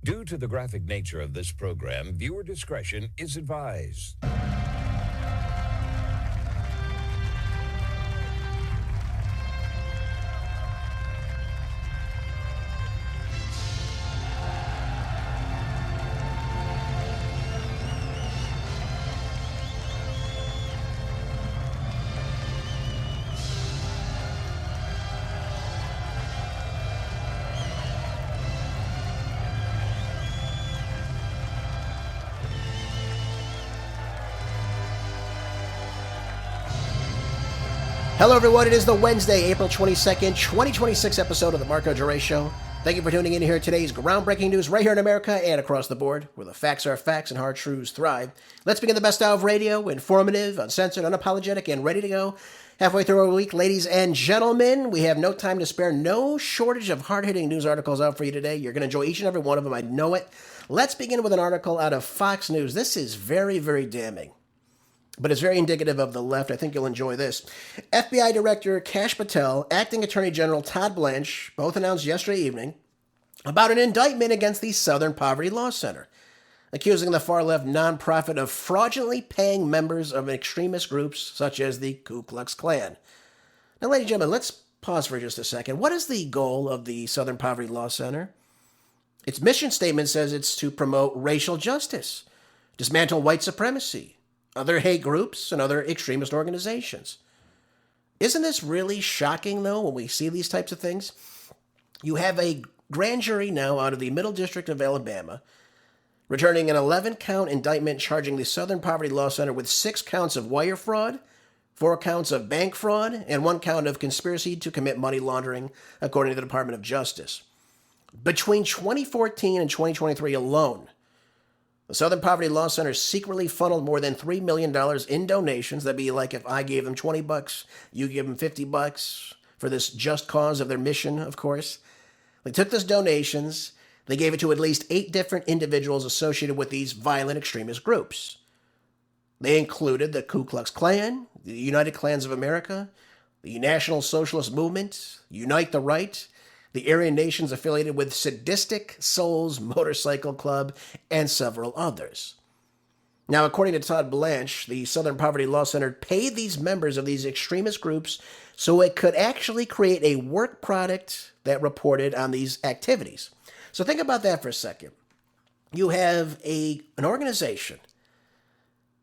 Due to the graphic nature of this program, viewer discretion is advised. Hello, everyone. It is the Wednesday, April 22nd, 2026 episode of the Marco Dure Show. Thank you for tuning in here. Today's groundbreaking news right here in America and across the board, where the facts are facts and hard truths thrive. Let's begin the best style of radio, informative, uncensored, unapologetic, and ready to go. Halfway through our week, ladies and gentlemen, we have no time to spare, no shortage of hard-hitting news articles out for you today. You're going to enjoy each and every one of them. I know it. Let's begin with an article out of Fox News. This is very, very damning, but it's very indicative of the left. I think you'll enjoy this. FBI Director Kash Patel, Acting Attorney General Todd Blanche, both announced yesterday evening about an indictment against the Southern Poverty Law Center, accusing the far-left nonprofit of fraudulently paying members of extremist groups such as the Ku Klux Klan. Now, ladies and gentlemen, let's pause for just a second. What is the goal of the Southern Poverty Law Center? Its mission statement says it's to promote racial justice, dismantle white supremacy, other hate groups, and other extremist organizations. Isn't this really shocking, though, when we see these types of things? You have a grand jury now out of the Middle District of Alabama returning an 11-count indictment charging the Southern Poverty Law Center with 6 counts of wire fraud, 4 counts of bank fraud, and 1 count of conspiracy to commit money laundering, according to the Department of Justice. Between 2014 and 2023 alone, the Southern Poverty Law Center secretly funneled more than $3 million in donations. That'd be like if I gave them $20, you give them $50 for this just cause of their mission, of course. They took those donations, they gave it to at least 8 different individuals associated with these violent extremist groups. They included the Ku Klux Klan, the United Klans of America, the National Socialist Movement, Unite the Right, the Aryan nations affiliated with Sadistic Souls Motorcycle Club, and several others. Now, according to Todd Blanche, the Southern Poverty Law Center paid these members of these extremist groups so it could actually create a work product that reported on these activities. So think about that for a second. You have an organization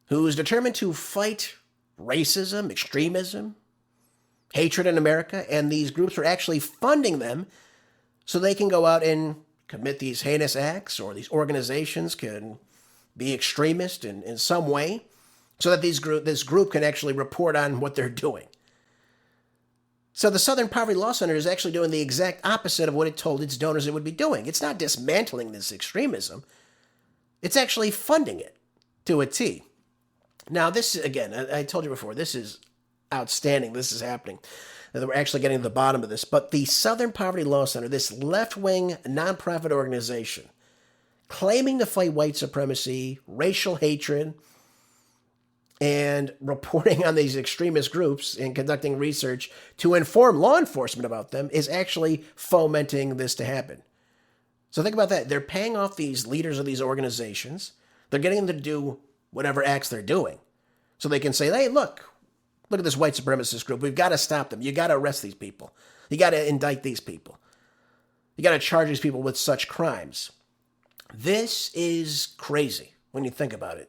who is determined to fight racism, extremism, hatred in America, and these groups are actually funding them so they can go out and commit these heinous acts, or these organizations can be extremist in some way, so that this group can actually report on what they're doing. So the Southern Poverty Law Center is actually doing the exact opposite of what it told its donors it would be doing. It's not dismantling this extremism. It's actually funding it to a T. Now, this, again, I told you before, this is outstanding. This is happening. We're actually getting to the bottom of this. But the Southern Poverty Law Center, this left-wing nonprofit organization, claiming to fight white supremacy, racial hatred, and reporting on these extremist groups and conducting research to inform law enforcement about them, is actually fomenting this to happen. So think about that. They're paying off these leaders of these organizations. They're getting them to do whatever acts they're doing, so they can say, hey, look at this white supremacist group. We've got to stop them. You got to arrest these people. You got to indict these people. You got to charge these people with such crimes. This is crazy when you think about it.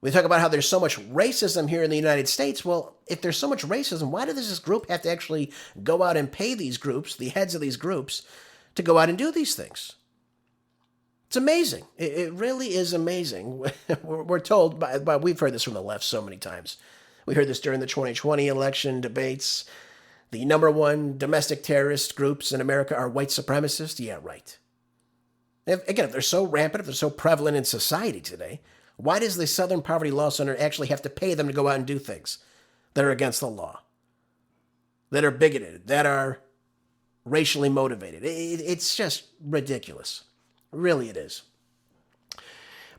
We talk about how there's so much racism here in the United States. Well, if there's so much racism, why does this group have to actually go out and pay these groups, the heads of these groups, to go out and do these things? It's amazing. It really is amazing. We're told, but we've heard this from the left so many times. We heard this during the 2020 election debates. The number one domestic terrorist groups in America are white supremacists. Yeah, right. If they're so rampant, if they're so prevalent in society today, why does the Southern Poverty Law Center actually have to pay them to go out and do things that are against the law, that are bigoted, that are racially motivated? It's just ridiculous. Really, it is.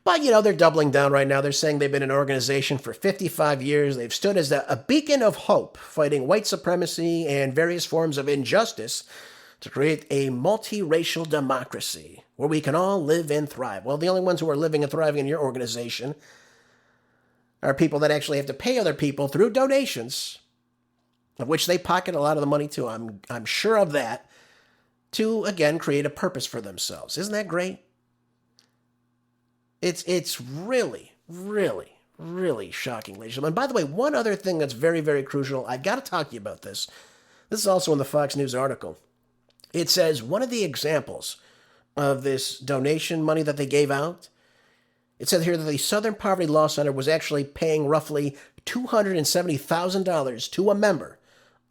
But, they're doubling down right now. They're saying they've been an organization for 55 years. They've stood as a beacon of hope, fighting white supremacy and various forms of injustice to create a multiracial democracy where we can all live and thrive. Well, the only ones who are living and thriving in your organization are people that actually have to pay other people through donations, of which they pocket a lot of the money too. I'm sure of that, to, again, create a purpose for themselves. Isn't that great? It's really, really, really shocking, ladies and gentlemen. And by the way, one other thing that's very, very crucial, I've got to talk to you about this. This is also in the Fox News article. It says one of the examples of this donation money that they gave out, it said here that the Southern Poverty Law Center was actually paying roughly $270,000 to a member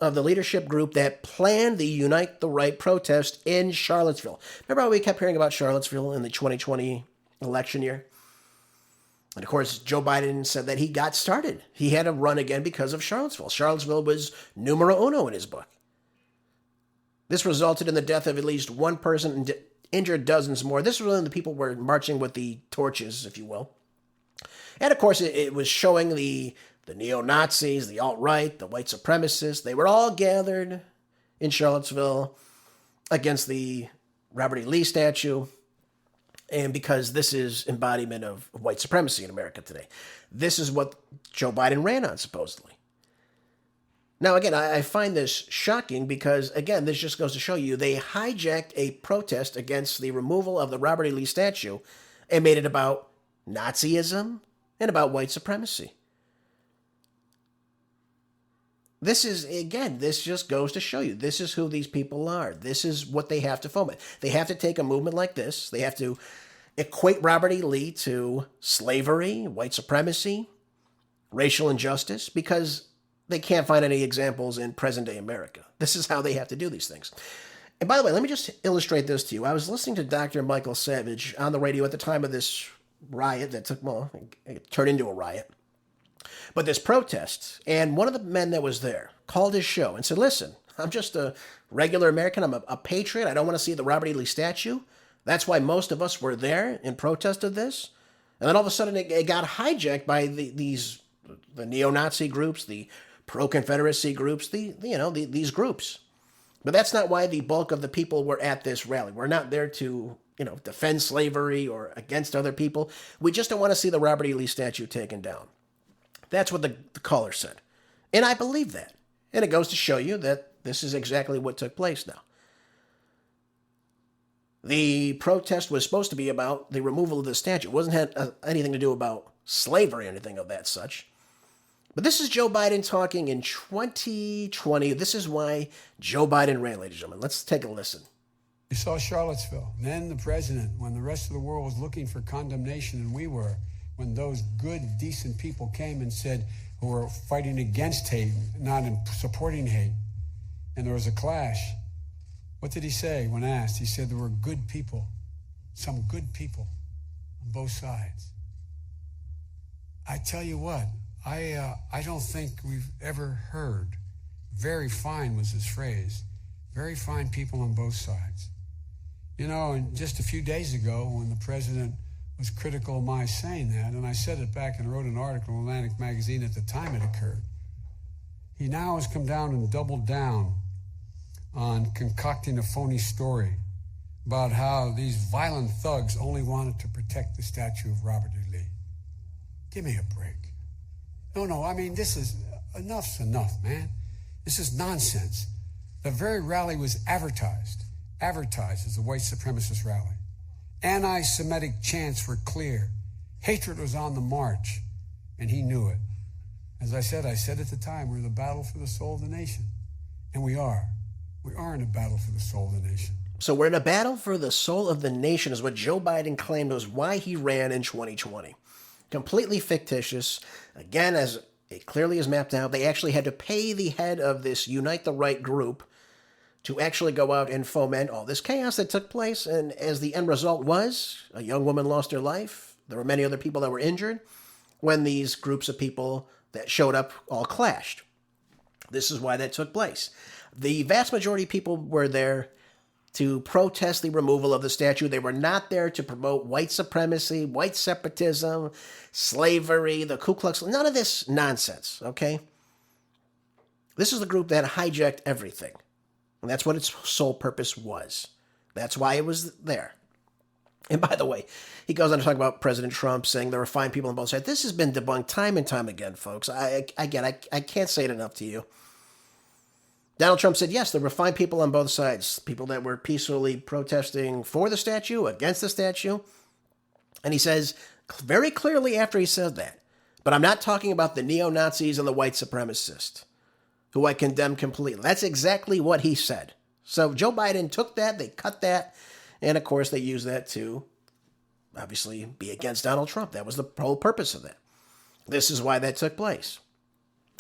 of the leadership group that planned the Unite the Right protest in Charlottesville. Remember how we kept hearing about Charlottesville in the 2020 election year? And of course, Joe Biden said that he got started. He had to run again because of Charlottesville. Charlottesville was numero uno in his book. This resulted in the death of at least one person and injured dozens more. This was when the people were marching with the torches, if you will. And of course, it was showing the neo-Nazis, the alt-right, the white supremacists. They were all gathered in Charlottesville against the Robert E. Lee statue. And because this is embodiment of white supremacy in America today. This is what Joe Biden ran on, supposedly. Now, again, I find this shocking because, again, this just goes to show you they hijacked a protest against the removal of the Robert E. Lee statue and made it about Nazism and about white supremacy. This is, again, this just goes to show you, this is who these people are. This is what they have to foment. They have to take a movement like this. They have to equate Robert E. Lee to slavery, white supremacy, racial injustice, because they can't find any examples in present-day America. This is how they have to do these things. And by the way, let me just illustrate this to you. I was listening to Dr. Michael Savage on the radio at the time of this riot that it turned into a riot. But this protest, and one of the men that was there called his show and said, listen, I'm just a regular American. I'm a patriot. I don't want to see the Robert E. Lee statue. That's why most of us were there in protest of this. And then all of a sudden it got hijacked by the neo-Nazi groups, the pro-Confederacy groups, these groups. But that's not why the bulk of the people were at this rally. We're not there to, defend slavery or against other people. We just don't want to see the Robert E. Lee statue taken down. That's what the caller said. And I believe that. And it goes to show you that this is exactly what took place now. The protest was supposed to be about the removal of the statue. It wasn't had anything to do about slavery or anything of that such. But this is Joe Biden talking in 2020. This is why Joe Biden ran, ladies and gentlemen. Let's take a listen. You saw Charlottesville. Then the president, when the rest of the world was looking for condemnation, and we were, when those good, decent people came and said, who were fighting against hate, not in supporting hate, and there was a clash. What did he say when asked? He said there were good people, some good people on both sides. I tell you what, I don't think we've ever heard, very fine was his phrase, very fine people on both sides. And just a few days ago when the president was critical of my saying that, and I said it back and wrote an article in Atlantic Magazine at the time it occurred, he now has come down and doubled down on concocting a phony story about how these violent thugs only wanted to protect the statue of Robert E. Lee. Give me a break. No, I mean, enough's enough, man. This is nonsense. The very rally was advertised as a white supremacist rally. Anti-Semitic chants were clear. Hatred was on the march, and he knew it. As I said at the time, we're in the battle for the soul of the nation. And we are. We are in a battle for the soul of the nation. So we're in a battle for the soul of the nation is what Joe Biden claimed was why he ran in 2020. Completely fictitious. Again, as it clearly is mapped out, they actually had to pay the head of this Unite the Right group to actually go out and foment all this chaos that took place. And as the end result was, a young woman lost her life. There were many other people that were injured when these groups of people that showed up all clashed. This is why that took place. The vast majority of people were there to protest the removal of the statue. They were not there to promote white supremacy, white separatism, slavery, the Ku Klux Klan, none of this nonsense, okay? This is the group that hijacked everything. And that's what its sole purpose was. That's why it was there. And by the way, he goes on to talk about President Trump saying there were fine people on both sides. This has been debunked time and time again, folks. I can't say it enough to you. Donald Trump said, yes, there were fine people on both sides. People that were peacefully protesting for the statue, against the statue. And he says very clearly after he said that, but I'm not talking about the neo-Nazis and the white supremacists, who I condemn completely. That's exactly what he said. So Joe Biden took that, they cut that, and of course they used that to obviously be against Donald Trump. That was the whole purpose of that. This is why that took place.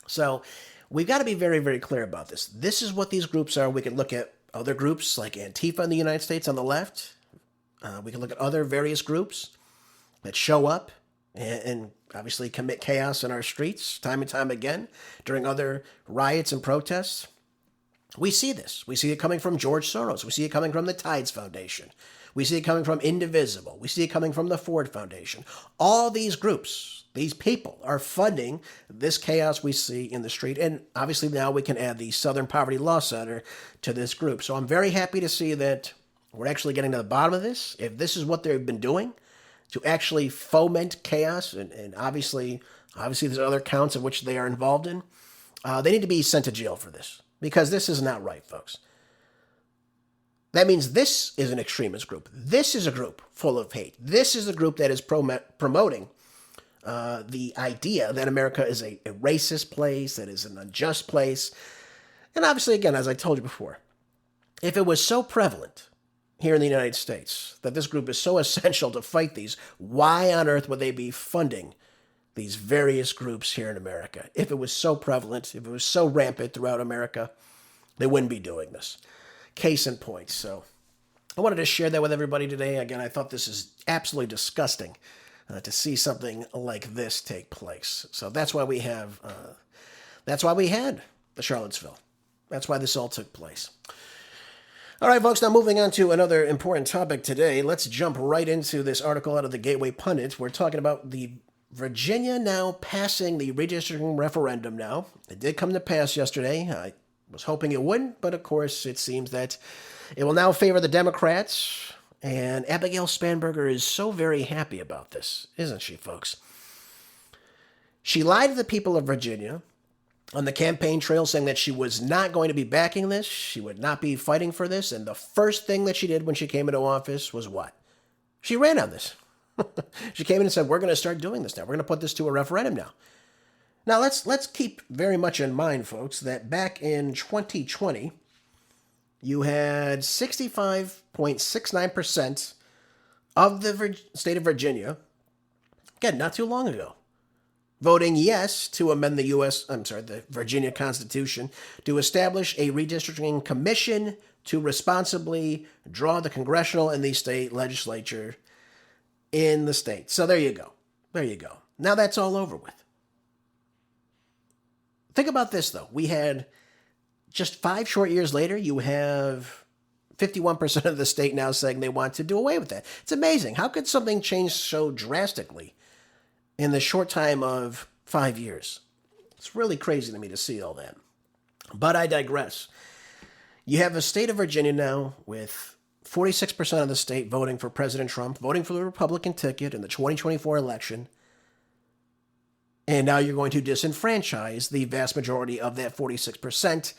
So we've got to be very, very clear about this. This is what these groups are. We can look at other groups like Antifa in the United States on the left. We can look at other various groups that show up and obviously commit chaos in our streets time and time again during other riots and protests. We see this. We see it coming from George Soros. We see it coming from the Tides Foundation. We see it coming from Indivisible. We see it coming from the Ford Foundation. All these groups, these people are funding this chaos we see in the street. And obviously now we can add the Southern Poverty Law Center to this group. So I'm very happy to see that we're actually getting to the bottom of this. If this is what they've been doing to actually foment chaos, and obviously there's other counts of which they are involved in, they need to be sent to jail for this. Because this is not right, folks. That means this is an extremist group. This is a group full of hate. This is a group that is promoting the idea that America is a racist place, that is an unjust place. And obviously, again, as I told you before, if it was so prevalent here in the United States that this group is so essential to fight these, why on earth would they be funding these various groups here in America? If it was so prevalent, if it was so rampant throughout America, they wouldn't be doing this. Case in point. So I wanted to share that with everybody today. Again, I thought this is absolutely disgusting to see something like this take place. So that's why we had the Charlottesville. That's why this all took place. All right, folks, now moving on to another important topic today. Let's jump right into this article out of the Gateway Pundit. We're talking about the Virginia now passing the redistricting referendum now. It did come to pass yesterday. I was hoping it wouldn't, but of course it seems that it will now favor the Democrats. And Abigail Spanberger is so very happy about this, isn't she, folks? She lied to the people of Virginia on the campaign trail saying that she was not going to be backing this. She would not be fighting for this. And the first thing that she did when she came into office was what? She ran on this. She came in and said, we're going to start doing this now. We're going to put this to a referendum now. Now, let's keep very much in mind, folks, that back in 2020, you had 65.69% of the state of Virginia, again, not too long ago, voting yes to amend the Virginia Constitution to establish a redistricting commission to responsibly draw the congressional and the state legislature in the state. So there you go. There you go. Now that's all over with. Think about this, though. We had just 5 short years later, you have 51% of the state now saying they want to do away with that. It's amazing. How could something change so drastically in the short time of 5 years? It's really crazy to me to see all that. But I digress. You have a state of Virginia now with 46% of the state voting for President Trump, voting for the Republican ticket in the 2024 election. And now you're going to disenfranchise the vast majority of that 46%,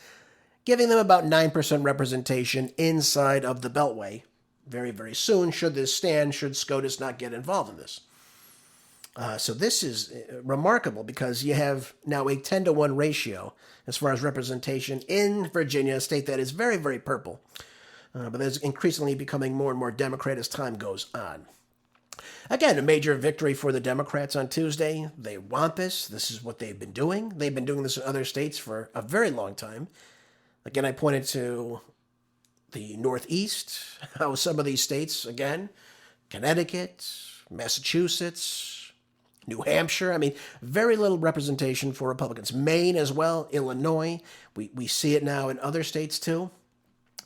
giving them about 9% representation inside of the Beltway very, very soon, should this stand, should SCOTUS not get involved in this. So this is remarkable because you have now a 10-to-1 ratio as far as representation in Virginia, a state that is very, very purple. But that's increasingly becoming more and more Democrat as time goes on. Again, a major victory for the Democrats on Tuesday. They want this. This is what they've been doing. They've been doing this in other states for a very long time. Again, I pointed to the Northeast, how some of these states, again, Connecticut, Massachusetts, New Hampshire, I mean, very little representation for Republicans. Maine as well, Illinois. We see it now in other states too.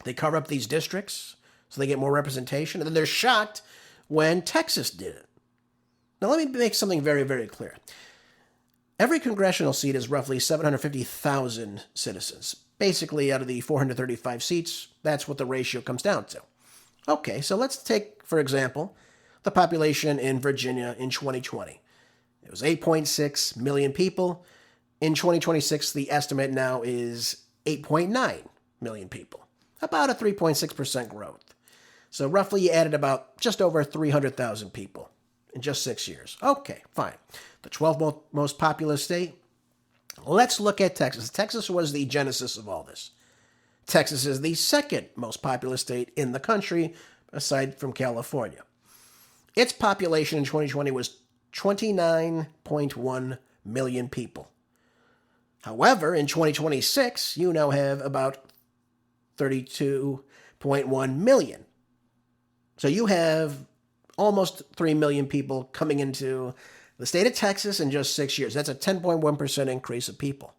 They cover up these districts so they get more representation, and then they're shocked when Texas did it. Now, let me make something very, very clear. Every congressional seat is roughly 750,000 citizens. basically out of the 435 seats, that's what the ratio comes down to. Okay, so let's take, for example, the population in Virginia in 2020. It was 8.6 million people. In 2026, the estimate now is 8.9 million people, about a 3.6% growth. So roughly you added about just over 300,000 people in just 6 years. Okay, fine. The 12th most populous state. Let's look at Texas. Texas was the genesis of all this. Texas is the second most populous state in the country, aside from California. Its population in 2020 was 29.1 million people. However, in 2026, you now have about 32.1 million. So you have almost 3 million people coming into the state of Texas in just 6 years. That's a 10.1% increase of people.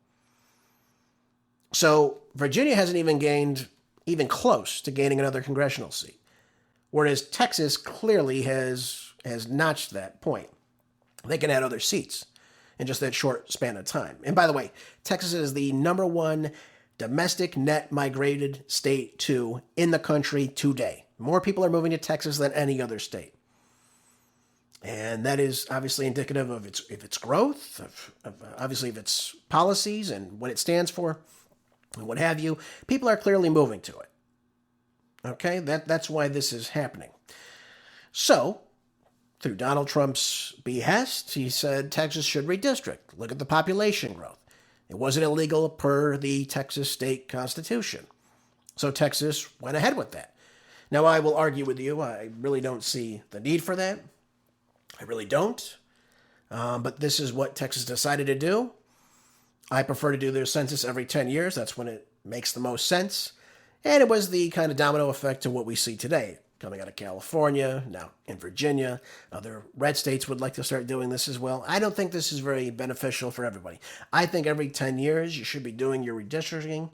So Virginia hasn't even gained even close to gaining another congressional seat, whereas Texas clearly has notched that point. They can add other seats in just that short span of time. And by the way, Texas is the number one domestic net migrated state in the country today. More people are moving to Texas than any other state. And that is obviously indicative of its growth, obviously of its policies and what it stands for, and what have you. People are clearly moving to it. Okay, that's why this is happening. So, through Donald Trump's behest, he said Texas should redistrict. Look at the population growth. It wasn't illegal per the Texas state constitution. So Texas went ahead with that. Now, I will argue with you. I really don't see the need for that. I really don't. But this is what Texas decided to do. I prefer to do their census every 10 years. That's when it makes the most sense. And it was the kind of domino effect to what we see today, coming out of California, now in Virginia. Other red states would like to start doing this as well. I don't think this is very beneficial for everybody. I think every 10 years you should be doing your redistricting,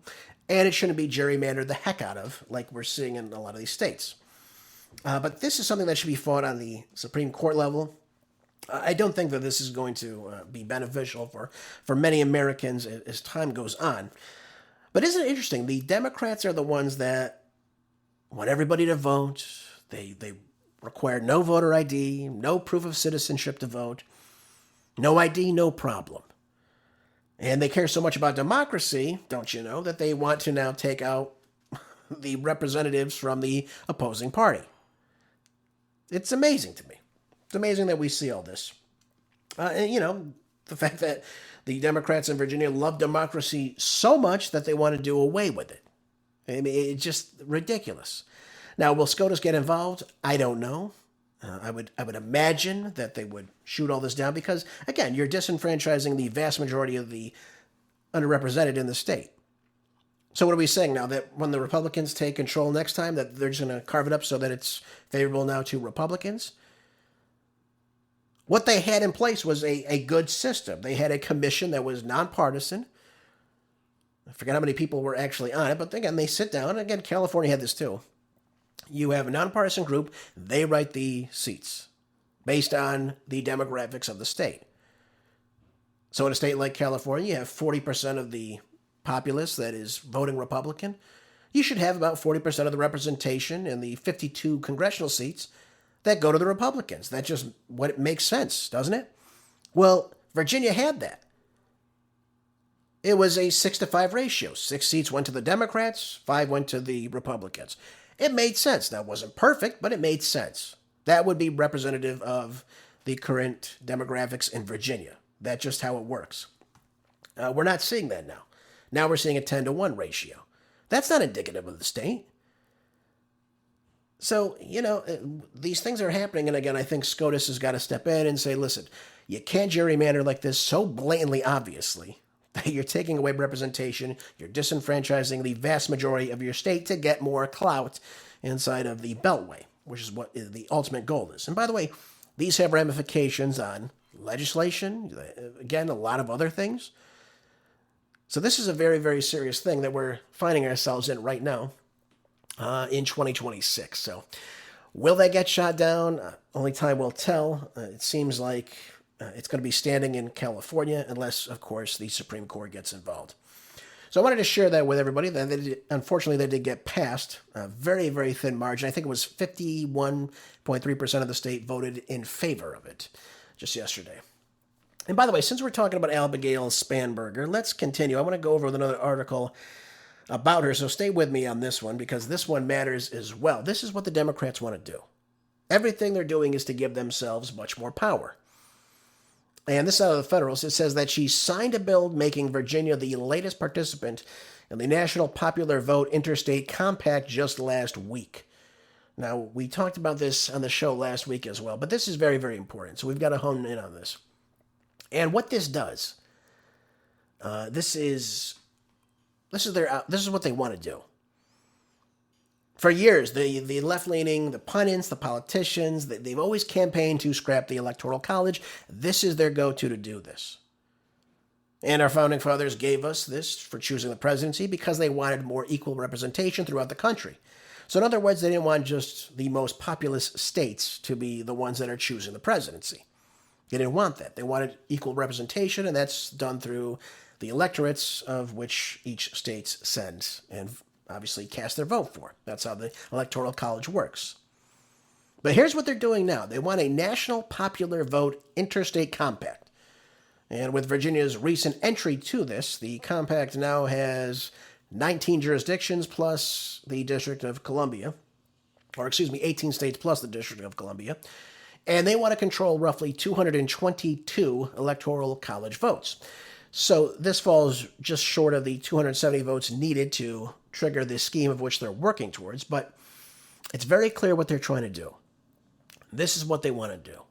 and it shouldn't be gerrymandered the heck out of like we're seeing in a lot of these states. But this is something that should be fought on the Supreme Court level. I don't think that this is going to be beneficial for many Americans as time goes on. But isn't it interesting? The Democrats are the ones that want everybody to vote. They require no voter ID, no proof of citizenship to vote. No ID, no problem. And they care so much about democracy, don't you know, that they want to now take out the representatives from the opposing party. It's amazing to me. It's amazing that we see all this. And, you know, the fact that the Democrats in Virginia love democracy so much that they want to do away with it. I mean, it's just ridiculous. Now, will SCOTUS get involved? I don't know. I would imagine that they would shoot all this down because, again, you're disenfranchising the vast majority of the underrepresented in the state. So what are we saying now? That when the Republicans take control next time, that they're just going to carve it up so that it's favorable now to Republicans? What they had in place was a good system. They had a commission that was nonpartisan. I forget how many people were actually on it, but again, they sit down. Again, California had this too. You have a nonpartisan group. They write the seats based on the demographics of the state. So in a state like California, you have 40% of the populace that is voting Republican. You should have about 40% of the representation in the 52 congressional seats that go to the Republicans. That's just what it makes sense, doesn't it? Well, Virginia had that. It was a 6-to-5 ratio. 6 seats went to the Democrats, 5 went to the Republicans. It made sense. That wasn't perfect, but it made sense. That would be representative of the current demographics in Virginia. That's just how it works. We're not seeing that now. Now we're seeing a 10-to-1 ratio. That's not indicative of the state. So, you know, these things are happening. And again, I think SCOTUS has got to step in and say, listen, you can't gerrymander like this so blatantly, obviously, that you're taking away representation. You're disenfranchising the vast majority of your state to get more clout inside of the Beltway, which is what the ultimate goal is. And by the way, these have ramifications on legislation, again, a lot of other things. So this is a very, very serious thing that we're finding ourselves in right now. In 2026. So will that get shot down? Only time will tell. It seems like it's going to be standing in California unless, of course, the Supreme Court gets involved. So I wanted to share that with everybody. Unfortunately, they did get passed a very, very thin margin. I think it was 51.3% of the state voted in favor of it just yesterday. And by the way, since we're talking about Abigail Spanberger, let's continue. I want to go over with another article about her, so stay with me on this one because this one matters as well. This is what the Democrats want to do. Everything they're doing is to give themselves much more power. And this is out of the Federalist. It says that she signed a bill making Virginia the latest participant in the National Popular Vote Interstate Compact just last week. Now, we talked about this on the show last week as well, but this is very, very important. So we've got to hone in on this. And what this does, this is what they want to do. For years, the left-leaning, the pundits, the politicians, they've always campaigned to scrap the Electoral College. This is their go-to to do this. And our founding fathers gave us this for choosing the presidency because they wanted more equal representation throughout the country. So in other words, they didn't want just the most populous states to be the ones that are choosing the presidency. They didn't want that. They wanted equal representation, and that's done through the electorates of which each state sends and obviously cast their vote for. That's how the Electoral College works. But here's what they're doing now. They want a National Popular Vote Interstate Compact. And with Virginia's recent entry to this, the compact now has 19 jurisdictions plus the District of Columbia. 18 states plus the District of Columbia. And they want to control roughly 222 Electoral College votes. So this falls just short of the 270 votes needed to trigger the scheme of which they're working towards, but it's very clear what they're trying to do. This is what they want to do.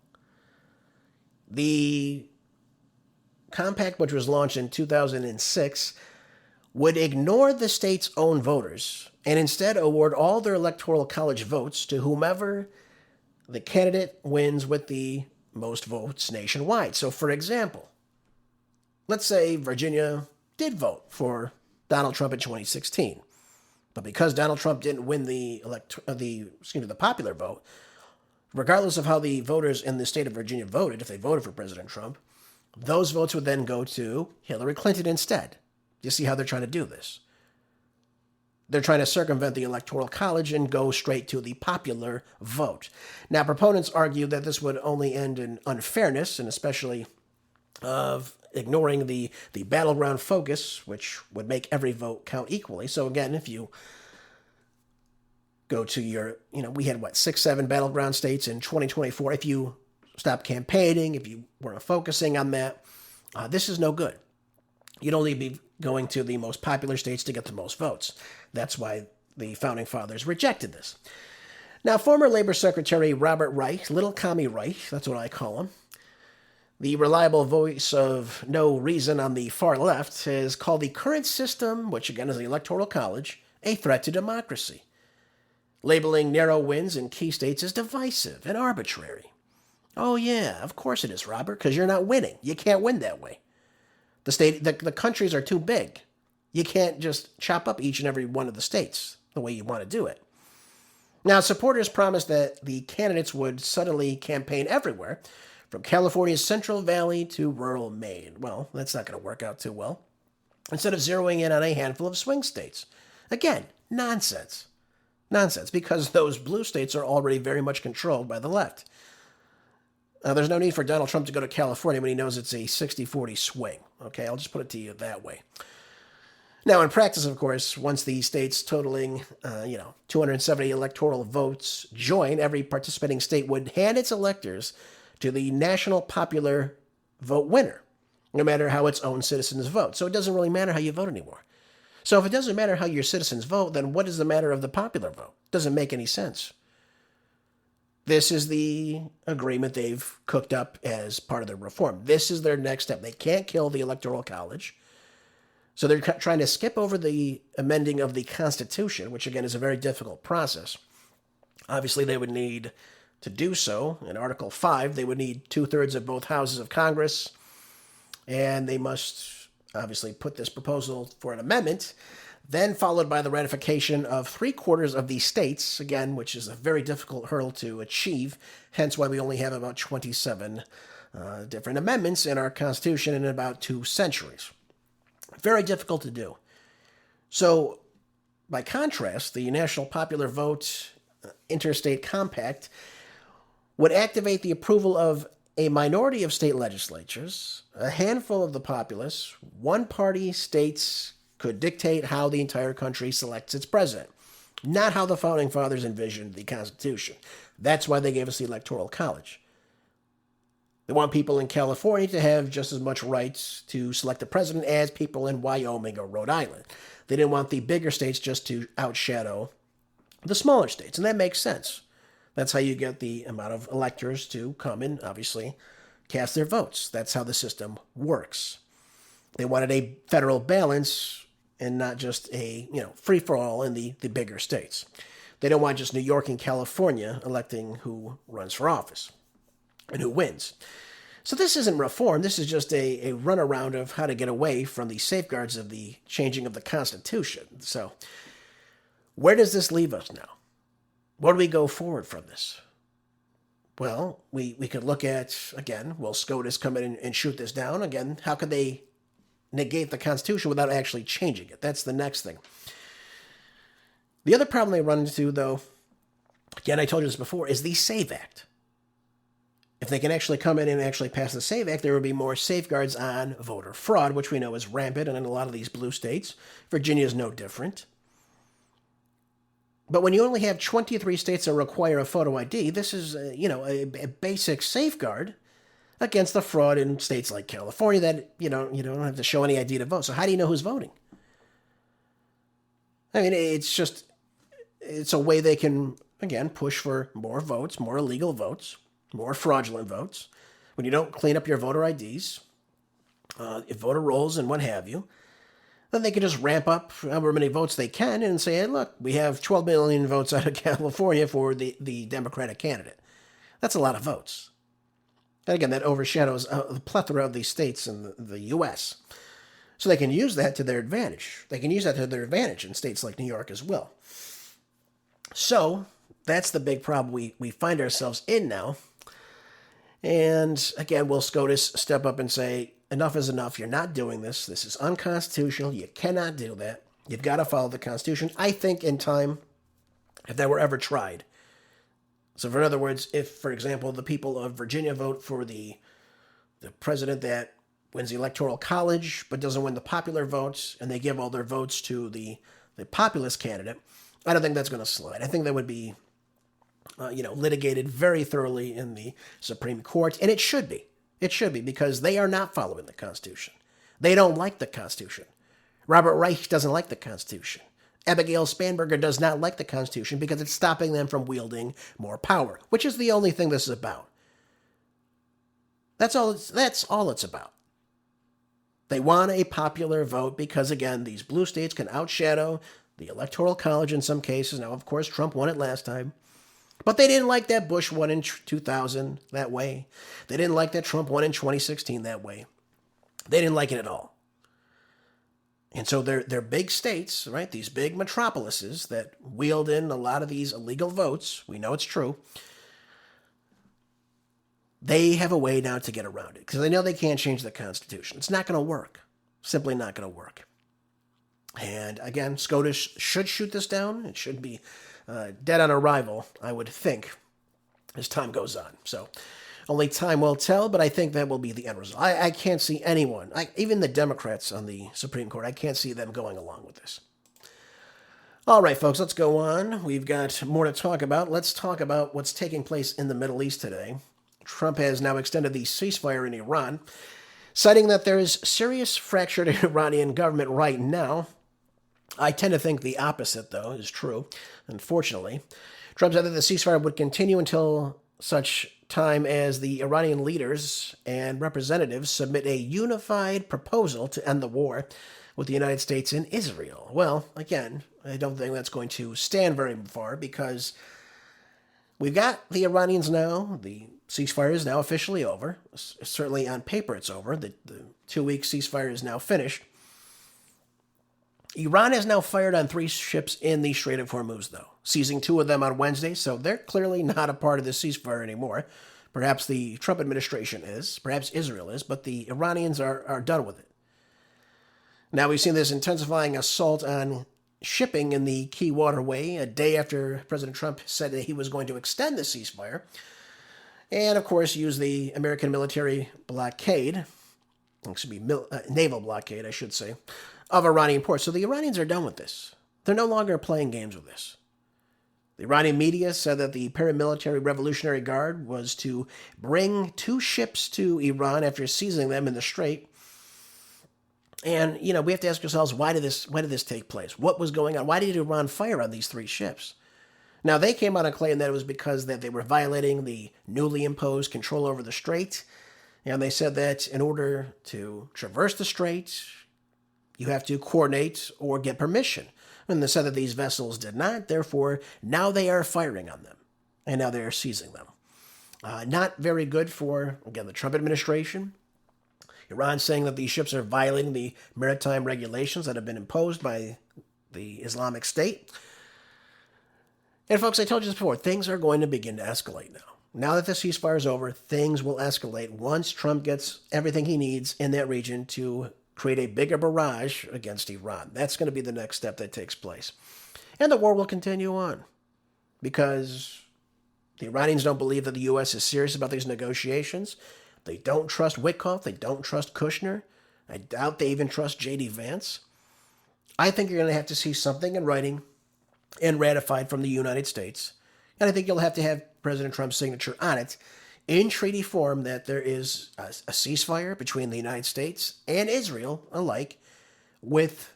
The compact, which was launched in 2006, would ignore the state's own voters and instead award all their Electoral College votes to whomever the candidate wins with the most votes nationwide. So, for example, let's say Virginia did vote for Donald Trump in 2016. But because Donald Trump didn't win the popular vote, regardless of how the voters in the state of Virginia voted, if they voted for President Trump, those votes would then go to Hillary Clinton instead. You see how they're trying to do this? They're trying to circumvent the Electoral College and go straight to the popular vote. Now, proponents argue that this would only end in unfairness, and especially of ignoring the battleground focus, which would make every vote count equally. So again, if you go to we had 6-7 battleground states in 2024. If you stop campaigning, if you weren't focusing on that, this is no good. You'd only be going to the most popular states to get the most votes. That's why the founding fathers rejected this. Now, former Labor Secretary Robert Wright, Little Commie Wright, that's what I call him, the reliable voice of no reason on the far left, has called the current system, which again is the Electoral College, a threat to democracy, labeling narrow wins in key states as divisive and arbitrary. Oh yeah, of course it is, Robert, because you're not winning. You can't win that way. The countries are too big. You can't just chop up each and every one of the states the way you want to do it. Now, supporters promised that the candidates would suddenly campaign everywhere, from California's Central Valley to rural Maine. Well, that's not going to work out too well. Instead of zeroing in on a handful of swing states. Again, nonsense. Nonsense, because those blue states are already very much controlled by the left. There's no need for Donald Trump to go to California when he knows it's a 60-40 swing. Okay, I'll just put it to you that way. Now, in practice, of course, once the states totaling, 270 electoral votes join, every participating state would hand its electors to the National Popular Vote winner, no matter how its own citizens vote. So it doesn't really matter how you vote anymore. So if it doesn't matter how your citizens vote, then what is the matter of the popular vote? Doesn't make any sense. This is the agreement they've cooked up as part of their reform. This is their next step. They can't kill the Electoral College. So they're trying to skip over the amending of the Constitution, which again is a very difficult process. Obviously, they would need to do so. In Article 5, they would need 2/3 of both houses of Congress, and they must obviously put this proposal for an amendment, then followed by the ratification of 3/4 of the states, again, which is a very difficult hurdle to achieve, hence why we only have about 27 different amendments in our Constitution in about 2 centuries. Very difficult to do. So, by contrast, the National Popular Vote Interstate Compact would activate the approval of a minority of state legislatures, a handful of the populace, one-party states could dictate how the entire country selects its president, not how the Founding Fathers envisioned the Constitution. That's why they gave us the Electoral College. They want people in California to have just as much rights to select the president as people in Wyoming or Rhode Island. They didn't want the bigger states just to outshadow the smaller states, and that makes sense. That's how you get the amount of electors to come and obviously cast their votes. That's how the system works. They wanted a federal balance and not just a free-for-all in the bigger states. They don't want just New York and California electing who runs for office and who wins. So this isn't reform. This is just a runaround of how to get away from the safeguards of the changing of the Constitution. So where does this leave us now? Where do we go forward from this? Well, we could look at, again, will SCOTUS come in and shoot this down? Again, how could they negate the Constitution without actually changing it? That's the next thing. The other problem they run into, though, again, I told you this before, is the SAVE Act. If they can actually come in and actually pass the SAVE Act, there would be more safeguards on voter fraud, which we know is rampant in a lot of these blue states. Virginia is no different. But when you only have 23 states that require a photo ID, this is, a basic safeguard against the fraud in states like California that, you don't have to show any ID to vote. So how do you know who's voting? I mean, it's a way they can, again, push for more votes, more illegal votes, more fraudulent votes. When you don't clean up your voter IDs, voter rolls and what have you, then they can just ramp up however many votes they can and say, hey, look, we have 12 million votes out of California for the Democratic candidate. That's a lot of votes. And again, that overshadows the plethora of these states in the U.S. So they can use that to their advantage. They can use that to their advantage in states like New York as well. So that's the big problem we find ourselves in now. And again, will SCOTUS step up and say, enough is enough. You're not doing this. This is unconstitutional. You cannot do that. You've got to follow the Constitution. I think in time, if that were ever tried. So in other words, if, for example, the people of Virginia vote for the president that wins the Electoral College but doesn't win the popular votes, and they give all their votes to the populist candidate, I don't think that's going to slide. I think that would be litigated very thoroughly in the Supreme Court, and it should be. It should be, because they are not following the Constitution. They don't like the Constitution. Robert Reich doesn't like the Constitution. Abigail Spanberger does not like the Constitution because it's stopping them from wielding more power, which is the only thing this is about. That's all it's about. They want a popular vote because, again, these blue states can outshadow the Electoral College in some cases. Now, of course, Trump won it last time. But they didn't like that Bush won in 2000 that way. They didn't like that Trump won in 2016 that way. They didn't like it at all. And so they're big states, right? These big metropolises that wield in a lot of these illegal votes. We know it's true. They have a way now to get around it because they know they can't change the Constitution. It's not going to work. Simply not going to work. And again, SCOTUS should shoot this down. It should be dead on arrival, I would think, as time goes on. So only time will tell, but I think that will be the end result. I can't see anyone, even the Democrats on the Supreme Court, I can't see them going along with this. All right, folks, let's go on. We've got more to talk about. Let's talk about what's taking place in the Middle East today. Trump has now extended the ceasefire in Iran, citing that there is serious fracture to the Iranian government right now. I tend to think the opposite, though, is true, unfortunately. Trump said that the ceasefire would continue until such time as the Iranian leaders and representatives submit a unified proposal to end the war with the United States and Israel. Well, again, I don't think that's going to stand very far because we've got the Iranians now. The ceasefire is now officially over. Certainly on paper it's over. The 2-week ceasefire is now finished. Iran has now fired on 3 ships in the Strait of Hormuz, though, seizing 2 of them on Wednesday, so they're clearly not a part of the ceasefire anymore. Perhaps the Trump administration is, perhaps Israel is, but the Iranians are done with it. Now, we've seen this intensifying assault on shipping in the key waterway a day after President Trump said that he was going to extend the ceasefire. And, of course, use the American military blockade, naval blockade, I should say, of Iranian ports. So the Iranians are done with this. They're no longer playing games with this. The Iranian media said that the paramilitary Revolutionary Guard was to bring 2 ships to Iran after seizing them in the Strait. And, we have to ask ourselves, why did this take place? What was going on? Why did Iran fire on these 3 ships? Now, they came out and claimed that it was because that they were violating the newly imposed control over the Strait. And they said that in order to traverse the Strait, you have to coordinate or get permission. And they said that these vessels did not. Therefore, now they are firing on them. And now they are seizing them. Not very good for, again, the Trump administration. Iran saying that these ships are violating the maritime regulations that have been imposed by the Islamic State. And folks, I told you this before, things are going to begin to escalate now. Now that the ceasefire is over, things will escalate once Trump gets everything he needs in that region to create a bigger barrage against Iran. That's going to be the next step that takes place. And the war will continue on because the Iranians don't believe that the U.S. is serious about these negotiations. They don't trust Witkoff. They don't trust Kushner. I doubt they even trust J.D. Vance. I think you're going to have to see something in writing and ratified from the United States. And I think you'll have to have President Trump's signature on it in treaty form that there is a ceasefire between the United States and Israel alike with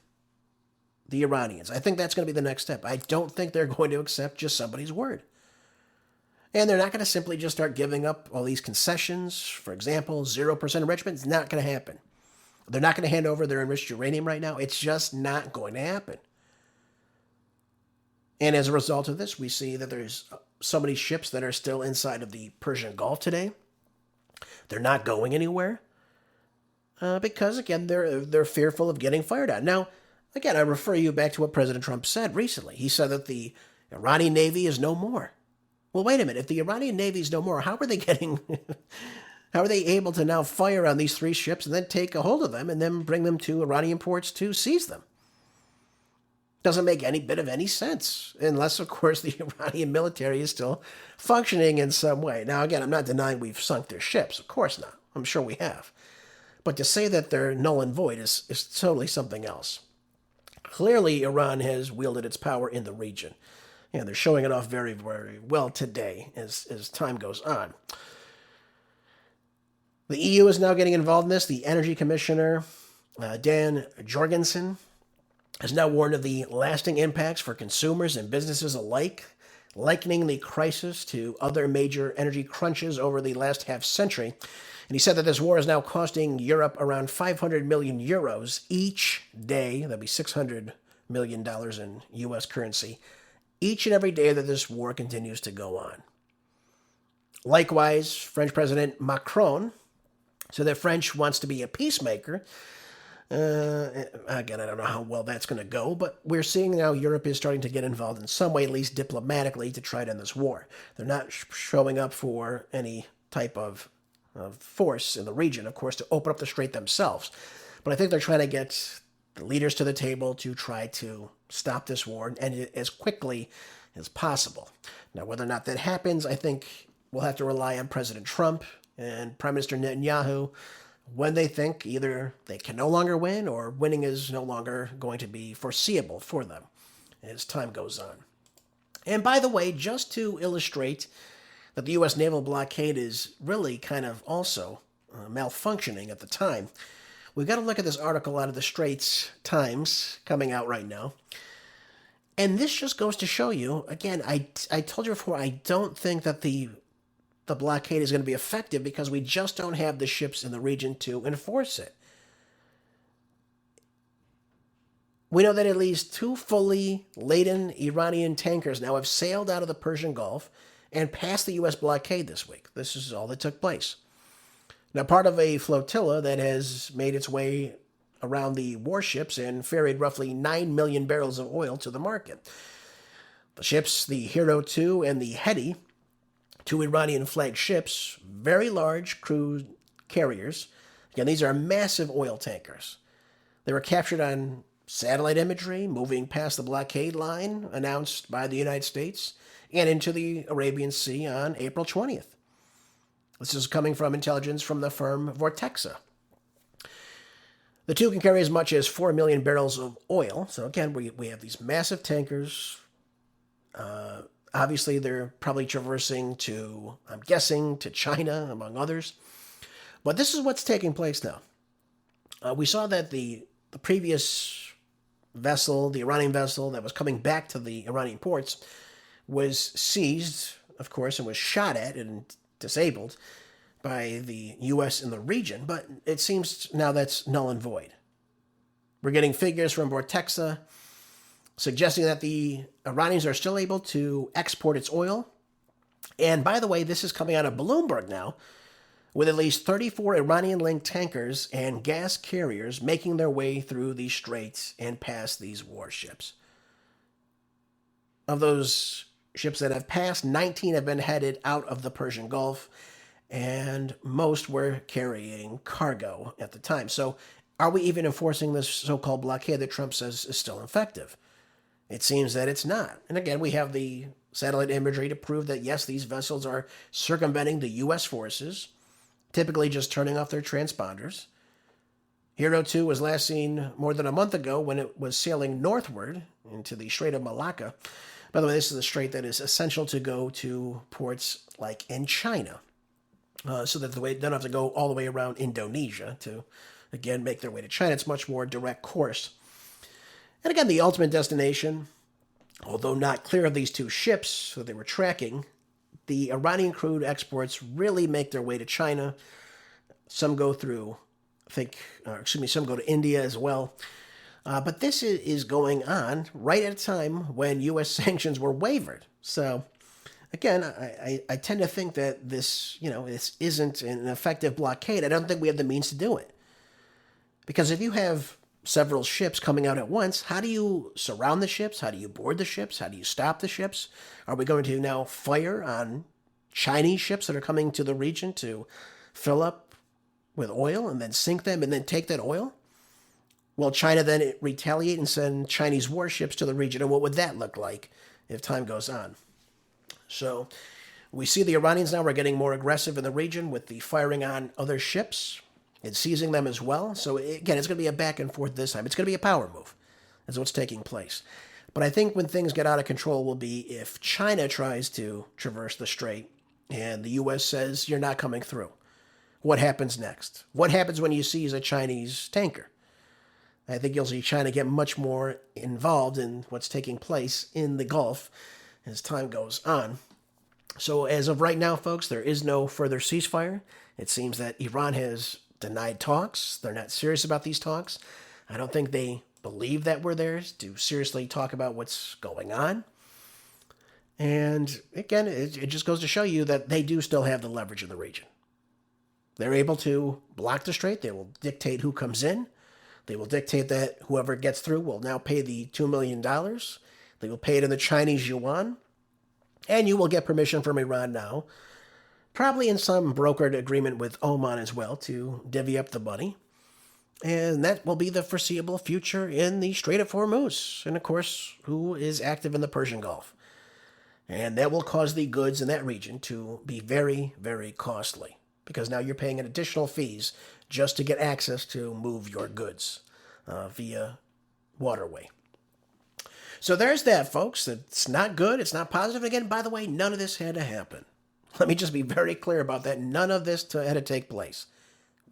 the Iranians. I think that's going to be the next step. I don't think they're going to accept just somebody's word. And they're not going to simply just start giving up all these concessions. For example, 0% enrichment is not going to happen. They're not going to hand over their enriched uranium right now. It's just not going to happen. And as a result of this, we see that there's so many ships that are still inside of the Persian Gulf today. They're not going anywhere because, again, they're fearful of getting fired at. Now, again, I refer you back to what President Trump said recently. He said that the Iranian Navy is no more. Well, wait a minute. If the Iranian Navy is no more, how are they able to now fire on these 3 ships and then take a hold of them and then bring them to Iranian ports to seize them? Doesn't make any bit of any sense, unless, of course, the Iranian military is still functioning in some way. Now, again, I'm not denying we've sunk their ships. Of course not. I'm sure we have. But to say that they're null and void is totally something else. Clearly, Iran has wielded its power in the region. And they're showing it off very, very well today as time goes on. The EU is now getting involved in this. The Energy Commissioner, Dan Jorgensen, has now warned of the lasting impacts for consumers and businesses alike, likening the crisis to other major energy crunches over the last half century. And he said that this war is now costing Europe around 500 million euros each day. That'd be $600 million in U.S. currency. Each and every day that this war continues to go on. Likewise, French President Macron said that France wants to be a peacemaker. Again, I don't know how well that's going to go, but we're seeing now Europe is starting to get involved in some way, at least diplomatically, to try to end this war. They're not showing up for any type of force in the region, of course, to open up the strait themselves. But I think they're trying to get the leaders to the table to try to stop this war and end it as quickly as possible. Now, whether or not that happens, I think we'll have to rely on President Trump and Prime Minister Netanyahu when they think either they can no longer win or winning is no longer going to be foreseeable for them as time goes on. And by the way, just to illustrate that the U.S. naval blockade is really kind of also malfunctioning at the time, we've got to look at this article out of the Straits Times coming out right now. And this just goes to show you, again, I told you before, I don't think that the blockade is going to be effective because we just don't have the ships in the region to enforce it. We know that at least 2 fully laden Iranian tankers now have sailed out of the Persian Gulf and passed the U.S. blockade this week. This is all that took place. Now, part of a flotilla that has made its way around the warships and ferried roughly 9 million barrels of oil to the market. The ships, the Hero 2 and the Hedi, 2 Iranian-flagged ships, very large crude carriers. Again, these are massive oil tankers. They were captured on satellite imagery moving past the blockade line announced by the United States and into the Arabian Sea on April 20th. This is coming from intelligence from the firm Vortexa. The two can carry as much as 4 million barrels of oil. So again, we have these massive tankers. Obviously, they're probably traversing to, I'm guessing, to China, among others. But this is what's taking place now. We saw that the previous vessel, the Iranian vessel that was coming back to the Iranian ports, was seized, of course, and was shot at and disabled by the U.S. in the region. But it seems now that's null and void. We're getting figures from Vortexa suggesting that the Iranians are still able to export its oil. And by the way, this is coming out of Bloomberg now, with at least 34 Iranian-linked tankers and gas carriers making their way through these straits and past these warships. Of those ships that have passed, 19 have been headed out of the Persian Gulf, and most were carrying cargo at the time. So are we even enforcing this so-called blockade that Trump says is still effective? It seems that it's not. And again, we have the satellite imagery to prove that, yes, these vessels are circumventing the U.S. forces, typically just turning off their transponders. Hero 2 was last seen more than a month ago when it was sailing northward into the Strait of Malacca. By the way, this is a strait that is essential to go to ports like in China, so that they don't have to go all the way around Indonesia to, again, make their way to China. It's much more direct course. And again, the ultimate destination, although not clear of these two ships that they were tracking, the Iranian crude exports really make their way to China. Some go through, some go to India as well. But this is going on right at a time when U.S. sanctions were waived. So, again, I tend to think that this isn't an effective blockade. I don't think we have the means to do it. Because if you have several ships coming out at once, how do you surround the ships? How do you board the ships? How do you stop the ships? Are we going to now fire on Chinese ships that are coming to the region to fill up with oil and then sink them and then take that oil? Will China then retaliate and send Chinese warships to the region? And what would that look like if time goes on? So we see the Iranians now are getting more aggressive in the region with the firing on other ships and seizing them as well. So again, it's going to be a back and forth this time. It's going to be a power move. That's what's taking place. But I think when things get out of control will be if China tries to traverse the strait and the U.S. says, you're not coming through. What happens next? What happens when you seize a Chinese tanker? I think you'll see China get much more involved in what's taking place in the Gulf as time goes on. So as of right now, folks, there is no further ceasefire. It seems that Iran has denied talks. They're not serious about these talks. I don't think they believe that we're there to seriously talk about what's going on. And again, it just goes to show you that they do still have the leverage in the region. They're able to block the strait. They will dictate who comes in. They will dictate that whoever gets through will now pay the $2 million. They will pay it in the Chinese yuan. And you will get permission from Iran now, probably in some brokered agreement with Oman as well, to divvy up the money. And that will be the foreseeable future in the Strait of Hormuz. And of course, who is active in the Persian Gulf. And that will cause the goods in that region to be very, very costly. Because now you're paying an additional fees just to get access to move your goods via waterway. So there's that, folks. It's not good. It's not positive. Again, by the way, none of this had to happen. Let me just be very clear about that. None of this had to take place.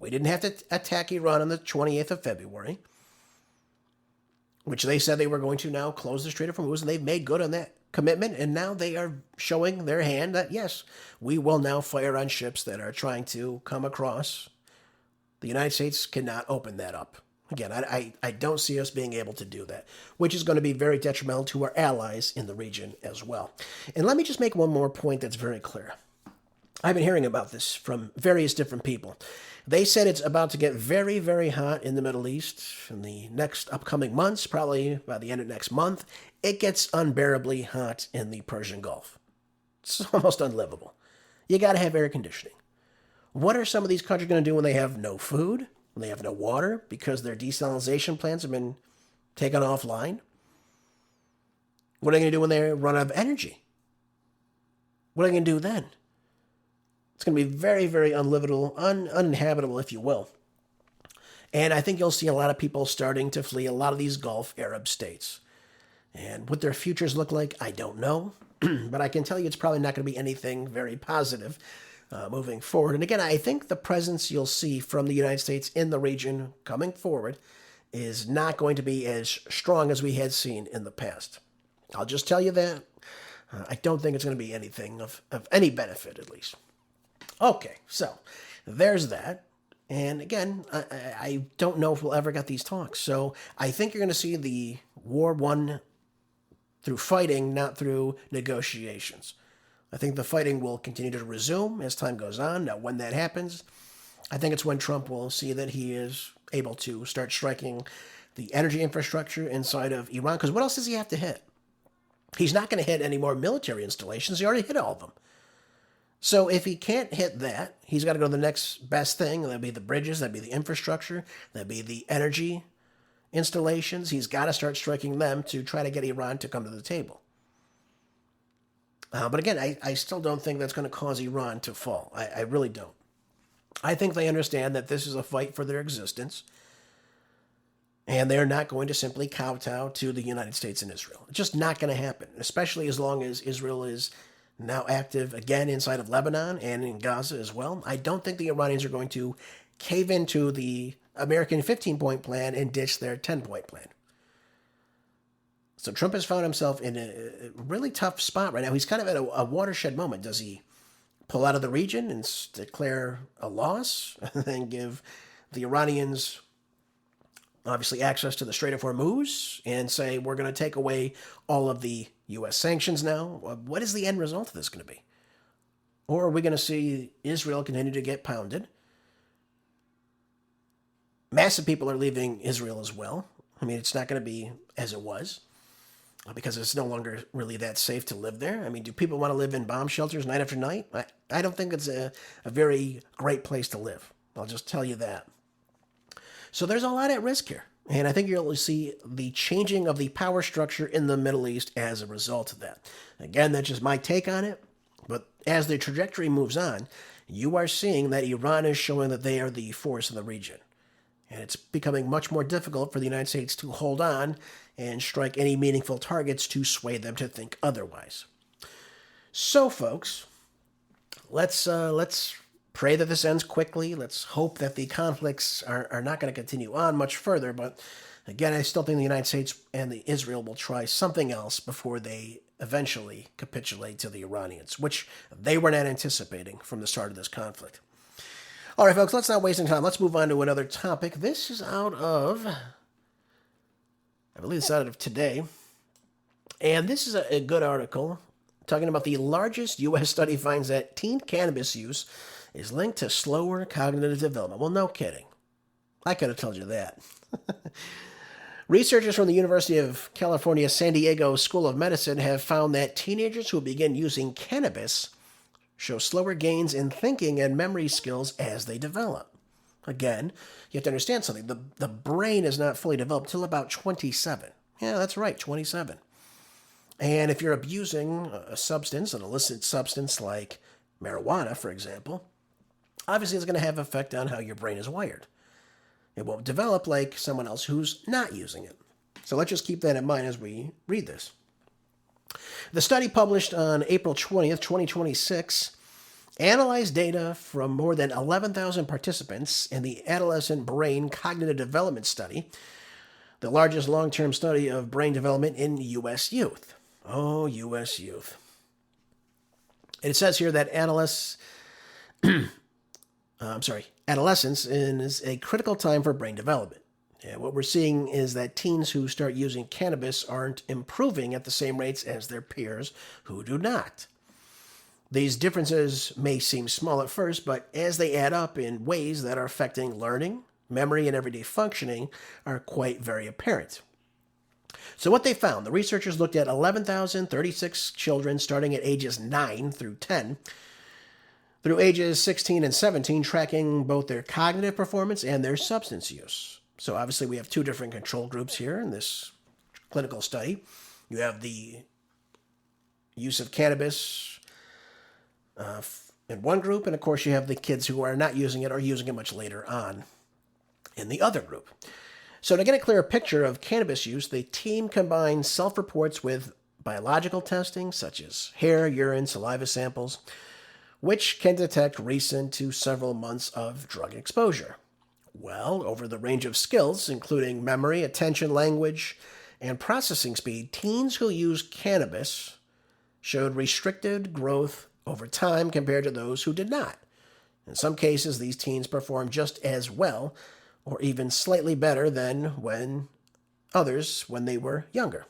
We didn't have to attack Iran on the 28th of February, which they said they were going to now close the Strait of Hormuz, and they've made good on that commitment, and now they are showing their hand that, yes, we will now fire on ships that are trying to come across. The United States cannot open that up. Again, I don't see us being able to do that, which is going to be very detrimental to our allies in the region as well. And let me just make one more point that's very clear. I've been hearing about this from various different people. They said it's about to get very, very hot in the Middle East in the next upcoming months, probably by the end of next month. It gets unbearably hot in the Persian Gulf. It's almost unlivable. You got to have air conditioning. What are some of these countries going to do when they have no food, when they have no water because their desalination plants have been taken offline? What are they going to do when they run out of energy? What are they going to do then? It's going to be very, very unlivable, uninhabitable, if you will. And I think you'll see a lot of people starting to flee a lot of these Gulf Arab states. And what their futures look like, I don't know. But I can tell you it's probably not going to be anything very positive moving forward. And again, I think the presence you'll see from the United States in the region coming forward is not going to be as strong as we had seen in the past. I'll just tell you that. I don't think it's going to be anything of any benefit, at least. Okay, so there's that. And again, I don't know if we'll ever get these talks. So I think you're going to see the war won through fighting, not through negotiations. I think the fighting will continue to resume as time goes on. Now, when that happens, I think it's when Trump will see that he is able to start striking the energy infrastructure inside of Iran. Because what else does he have to hit? He's not going to hit any more military installations. He already hit all of them. So if he can't hit that, he's got to go to the next best thing. That'd be the bridges. That'd be the infrastructure. That'd be the energy installations. He's got to start striking them to try to get Iran to come to the table. But again, I still don't think that's going to cause Iran to fall. I really don't. I think they understand that this is a fight for their existence. And they're not going to simply kowtow to the United States and Israel. It's just not going to happen, especially as long as Israel is now active again inside of Lebanon and in Gaza as well. I don't think the Iranians are going to cave into the American 15-point plan and ditch their 10-point plan. So Trump has found himself in a really tough spot right now. He's kind of at a watershed moment. Does he pull out of the region and declare a loss and then give the Iranians obviously access to the Strait of Hormuz and say, we're going to take away all of the U.S. sanctions now? What is the end result of this going to be? Or are we going to see Israel continue to get pounded? Massive people are leaving Israel as well. I mean, it's not going to be as it was because it's no longer really that safe to live there. I mean, do people want to live in bomb shelters night after night? I don't think it's a very great place to live. I'll just tell you that. So there's a lot at risk here. And I think you'll see the changing of the power structure in the Middle East as a result of that. Again, that's just my take on it. But as the trajectory moves on, you are seeing that Iran is showing that they are the force in the region. And it's becoming much more difficult for the United States to hold on and strike any meaningful targets to sway them to think otherwise. So, folks, let's pray that this ends quickly. Let's hope that the conflicts are not going to continue on much further. But again, I still think the United States and Israel will try something else before they eventually capitulate to the Iranians, which they were not anticipating from the start of this conflict. All right, folks, let's not waste any time. Let's move on to another topic. This is out of, I believe it's out of Today. And this is a good article talking about the largest U.S. study finds that teen cannabis use is linked to slower cognitive development. Well, no kidding. I could have told you that. Researchers from the University of California, San Diego School of Medicine have found that teenagers who begin using cannabis show slower gains in thinking and memory skills as they develop. Again, you have to understand something. The brain is not fully developed till about 27. Yeah, that's right, 27. And if you're abusing a substance, an illicit substance like marijuana, for example, obviously it's going to have an effect on how your brain is wired. It won't develop like someone else who's not using it. So let's just keep that in mind as we read this. The study published on April 20th, 2026, analyzed data from more than 11,000 participants in the Adolescent Brain Cognitive Development Study, the largest long-term study of brain development in U.S. youth. Oh, U.S. youth. It says here that adolescence is a critical time for brain development. And what we're seeing is that teens who start using cannabis aren't improving at the same rates as their peers who do not. These differences may seem small at first, but as they add up in ways that are affecting learning, memory, and everyday functioning are quite very apparent. So what they found, the researchers looked at 11,036 children starting at ages 9 through 10. through ages 16 and 17, tracking both their cognitive performance and their substance use. So obviously we have two different control groups here in this clinical study. You have the use of cannabis in one group, and of course you have the kids who are not using it or using it much later on in the other group. So to get a clearer picture of cannabis use, the team combined self-reports with biological testing, such as hair, urine, saliva samples, which can detect recent to several months of drug exposure. Well, over the range of skills, including memory, attention, language, and processing speed, teens who used cannabis showed restricted growth over time compared to those who did not. In some cases, these teens performed just as well or even slightly better than when they were younger.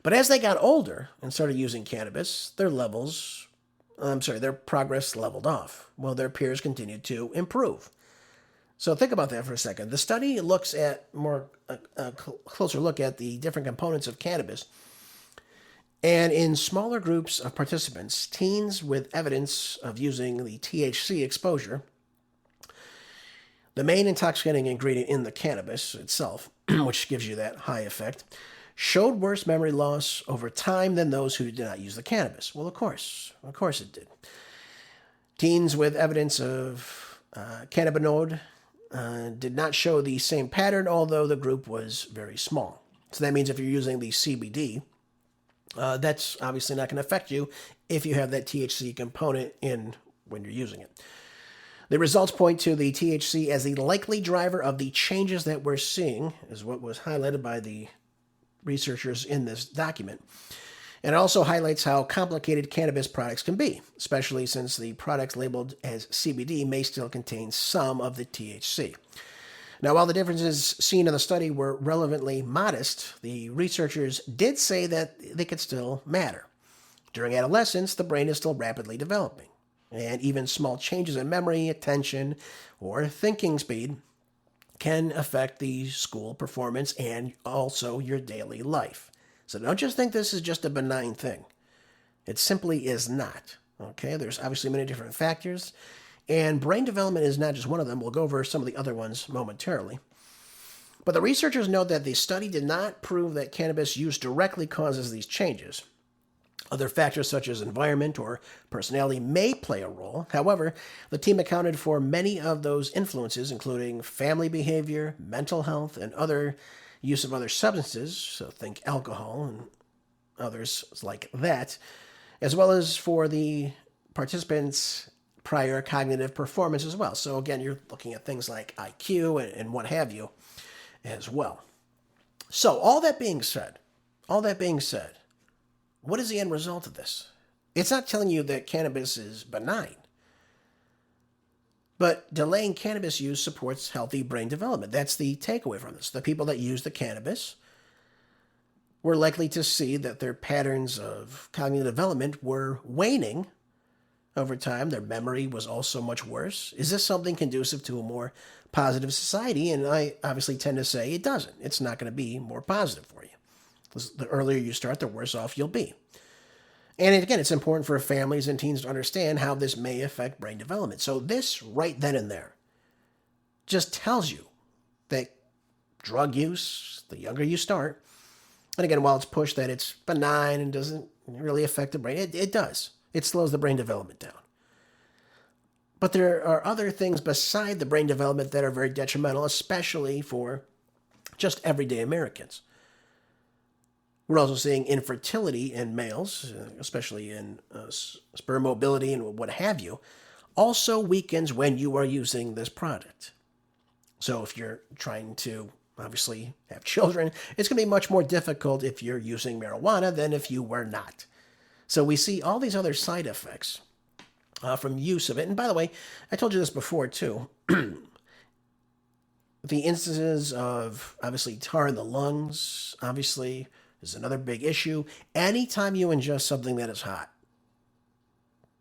But as they got older and started using cannabis, their progress leveled off, while their peers continued to improve. So think about that for a second. The study looks at a closer look at the different components of cannabis. And in smaller groups of participants, teens with evidence of using the THC exposure, the main intoxicating ingredient in the cannabis itself, which gives you that high effect, showed worse memory loss over time than those who did not use the cannabis. Well, of course it did. Teens with evidence of cannabinoid did not show the same pattern, although the group was very small. So that means if you're using the CBD, that's obviously not going to affect you if you have that THC component in when you're using it. The results point to the THC as the likely driver of the changes that we're seeing, is what was highlighted by the researchers in this document. And it also highlights how complicated cannabis products can be, especially since the products labeled as CBD may still contain some of the THC. Now, while the differences seen in the study were relevantly modest, the researchers did say that they could still matter. During adolescence, the brain is still rapidly developing, and even small changes in memory, attention, or thinking speed can affect the school performance and also your daily life. So don't just think this is just a benign thing. It simply is not. Okay, there's obviously many different factors, and brain development is not just one of them. We'll go over some of the other ones momentarily. But the researchers note that the study did not prove that cannabis use directly causes these changes. Other factors such as environment or personality may play a role. However, the team accounted for many of those influences, including family behavior, mental health, and other use of other substances, so think alcohol and others like that, as well as for the participants' prior cognitive performance as well. So again, you're looking at things like IQ and what have you as well. So all that being said, what is the end result of this? It's not telling you that cannabis is benign, but delaying cannabis use supports healthy brain development. That's the takeaway from this. The people that use the cannabis were likely to see that their patterns of cognitive development were waning over time. Their memory was also much worse. Is this something conducive to a more positive society? And I obviously tend to say it doesn't. It's not going to be more positive for you. The earlier you start, the worse off you'll be. And again, it's important for families and teens to understand how this may affect brain development. So this right then and there just tells you that drug use, the younger you start, and again, while it's pushed that it's benign and doesn't really affect the brain, it does. It slows the brain development down. But there are other things beside the brain development that are very detrimental, especially for just everyday Americans. We're also seeing infertility in males, especially in sperm mobility and what have you, also weakens when you are using this product. So if you're trying to obviously have children, it's going to be much more difficult if you're using marijuana than if you were not. So we see all these other side effects from use of it. And by the way, I told you this before too. The instances of obviously tar in the lungs, obviously, is another big issue. Anytime you ingest something that is hot.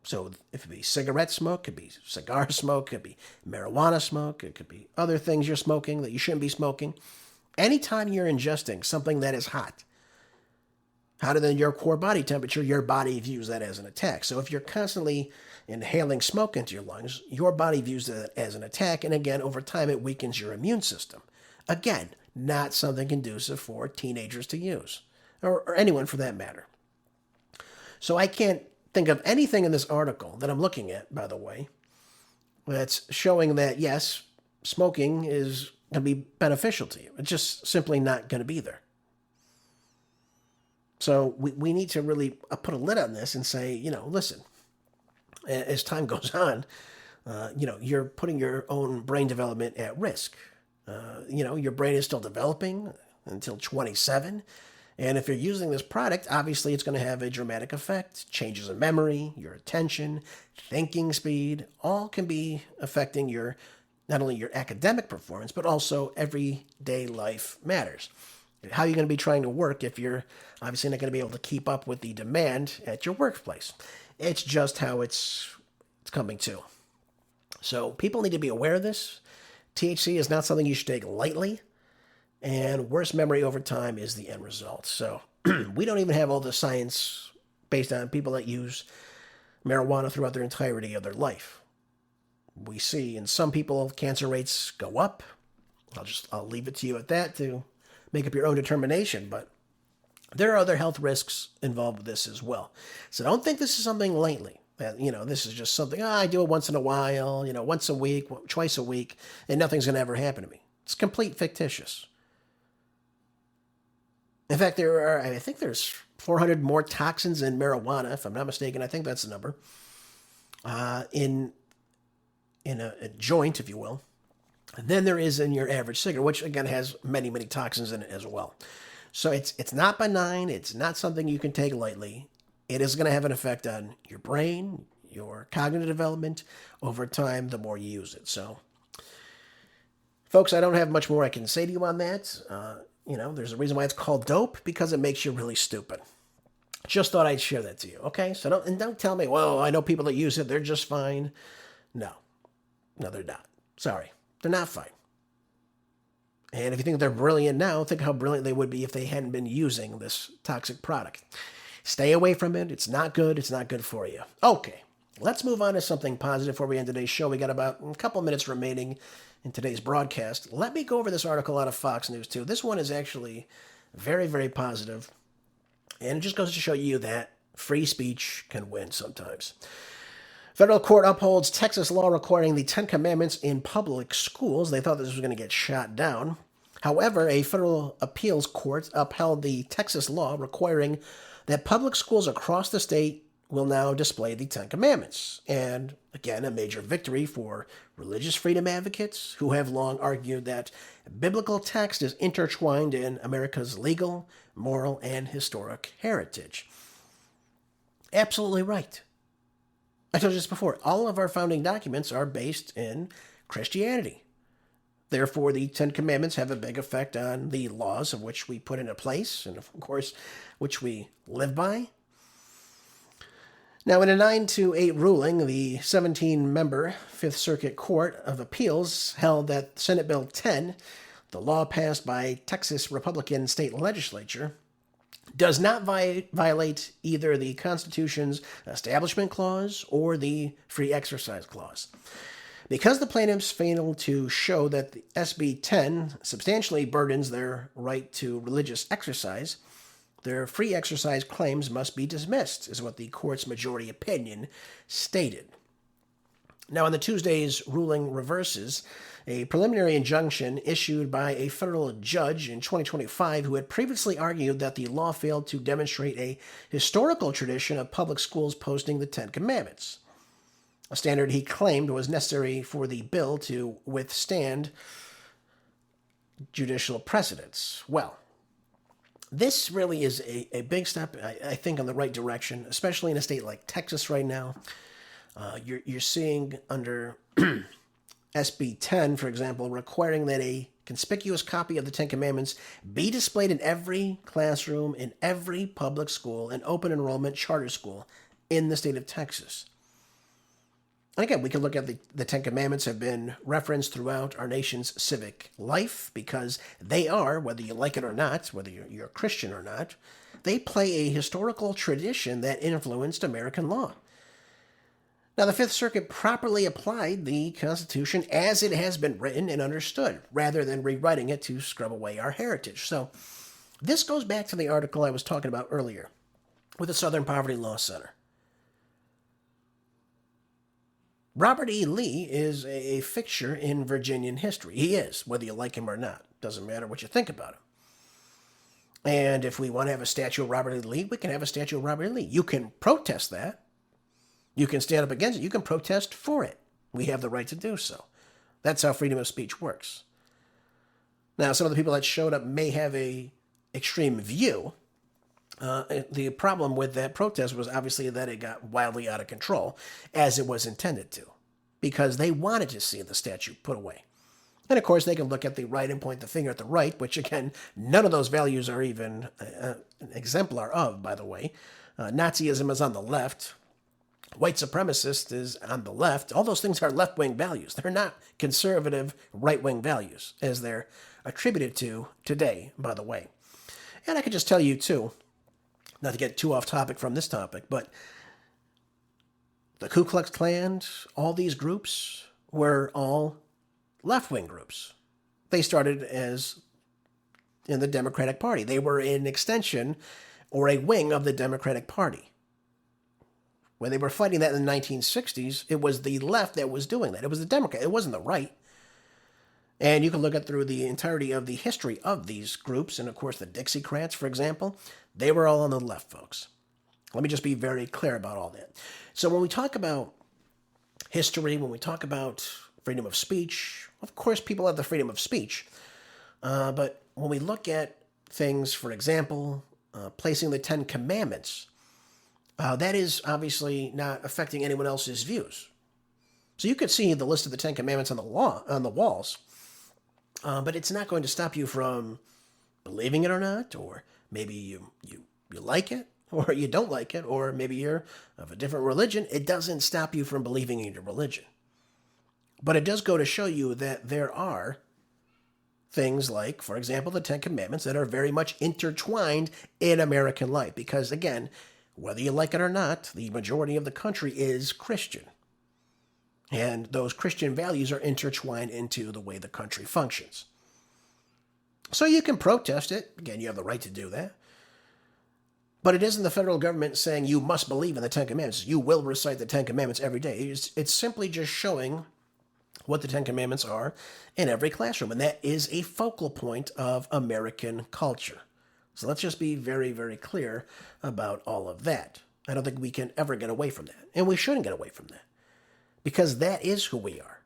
So if it be cigarette smoke, it could be cigar smoke, it could be marijuana smoke, it could be other things you're smoking that you shouldn't be smoking. Anytime you're ingesting something that is hot, hotter than your core body temperature, your body views that as an attack. So if you're constantly inhaling smoke into your lungs, your body views it as an attack, and again, over time, it weakens your immune system. Again, not something conducive for teenagers to use, or anyone for that matter. So I can't think of anything in this article that I'm looking at, by the way, that's showing that, yes, smoking is going to be beneficial to you. It's just simply not going to be there. So we need to really put a lid on this and say, listen, as time goes on, you're putting your own brain development at risk. Your brain is still developing until 27. And if you're using this product, obviously it's going to have a dramatic effect. Changes in memory, your attention, thinking speed, all can be affecting not only your academic performance, but also everyday life matters. How are you going to be trying to work if you're obviously not going to be able to keep up with the demand at your workplace? It's just how it's coming to. So people need to be aware of this. THC is not something you should take lightly, and worse memory over time is the end result. So we don't even have all the science based on people that use marijuana throughout their entirety of their life. We see in some people cancer rates go up. I'll leave it to you at that to make up your own determination, but there are other health risks involved with this as well. So don't think this is something lightly. This is just something, I do it once in a while, once a week, twice a week, and nothing's going to ever happen to me. It's complete fictitious. In fact, I think there's 400 more toxins in marijuana, if I'm not mistaken. I think that's the number, in a joint, if you will, than there is in your average cigarette, which again has many, many toxins in it as well. So it's not benign. It's not something you can take lightly. It is going to have an effect on your brain, your cognitive development over time, the more you use it. So, folks, I don't have much more I can say to you on that. There's a reason why it's called dope, because it makes you really stupid. Just thought I'd share that to you, okay? So don't tell me, well, I know people that use it, they're just fine. No, they're not. Sorry, they're not fine. And if you think they're brilliant now, think how brilliant they would be if they hadn't been using this toxic product. Stay away from it. It's not good. It's not good for you. Okay, let's move on to something positive before we end today's show. We got about a couple minutes remaining in today's broadcast. Let me go over this article out of Fox News, too. This one is actually very, very positive, and it just goes to show you that free speech can win sometimes. Federal court upholds Texas law requiring the Ten Commandments in public schools. They thought this was going to get shot down. However, a federal appeals court upheld the Texas law requiring that public schools across the state will now display the Ten Commandments. And again, a major victory for religious freedom advocates who have long argued that biblical text is intertwined in America's legal, moral, and historic heritage. Absolutely right. I told you this before. All of our founding documents are based in Christianity. Therefore, the Ten Commandments have a big effect on the laws of which we put into place and, of course, which we live by. Now, in a 9-8 ruling, the 17-member Fifth Circuit Court of Appeals held that Senate Bill 10, the law passed by Texas Republican state legislature, does not violate either the Constitution's Establishment Clause or the Free Exercise Clause. Because the plaintiffs failed to show that the SB 10 substantially burdens their right to religious exercise, their free exercise claims must be dismissed, is what the court's majority opinion stated. Now, on the Tuesday's ruling reverses a preliminary injunction issued by a federal judge in 2025 who had previously argued that the law failed to demonstrate a historical tradition of public schools posting the Ten Commandments, a standard he claimed was necessary for the bill to withstand judicial precedents. Well, this really is a big step, I think, in the right direction, especially in a state like Texas right now. You're seeing under SB 10, for example, requiring that a conspicuous copy of the Ten Commandments be displayed in every classroom, in every public school, and open enrollment charter school in the state of Texas. And again, we can look at the Ten Commandments have been referenced throughout our nation's civic life because they are, whether you like it or not, whether you're a Christian or not, they play a historical tradition that influenced American law. Now, the Fifth Circuit properly applied the Constitution as it has been written and understood, rather than rewriting it to scrub away our heritage. So, this goes back to the article I was talking about earlier with the Southern Poverty Law Center. Robert E. Lee is a fixture in Virginian history. He is, whether you like him or not. Doesn't matter what you think about him. And if we want to have a statue of Robert E. Lee, we can have a statue of Robert E. Lee. You can protest that. You can stand up against it. You can protest for it. We have the right to do so. That's how freedom of speech works. Now, some of the people that showed up may have a extreme view. The problem with that protest was obviously that it got wildly out of control, as it was intended to, because they wanted to see the statue put away. And of course, they can look at the right and point the finger at the right, which again, none of those values are even an exemplar of, by the way. Nazism is on the left. White supremacist is on the left. All those things are left-wing values. They're not conservative right-wing values, as they're attributed to today, by the way. And I could just tell you, too, not to get too off topic from this topic, but the Ku Klux Klan, all these groups were all left-wing groups. They started as in the Democratic Party. They were an extension or a wing of the Democratic Party. When they were fighting that in the 1960s, it was the left that was doing that. It was the Democrat. It wasn't the right. And you can look at through the entirety of the history of these groups, and of course the Dixiecrats, for example, they were all on the left, folks. Let me just be very clear about all that. So when we talk about history, when we talk about freedom of speech, of course people have the freedom of speech. But when we look at things, for example, placing the Ten Commandments, that is obviously not affecting anyone else's views. So you could see the list of the Ten Commandments on the walls, but it's not going to stop you from believing it or not, or maybe you like it, or you don't like it, or maybe you're of a different religion. It doesn't stop you from believing in your religion. But it does go to show you that there are things like, for example, the Ten Commandments that are very much intertwined in American life. Because, again, whether you like it or not, the majority of the country is Christian. And those Christian values are intertwined into the way the country functions. So you can protest it. Again, you have the right to do that. But it isn't the federal government saying you must believe in the Ten Commandments. You will recite the Ten Commandments every day. It's simply just showing what the Ten Commandments are in every classroom. And that is a focal point of American culture. So let's just be very, very clear about all of that. I don't think we can ever get away from that. And we shouldn't get away from that. Because that is who we are.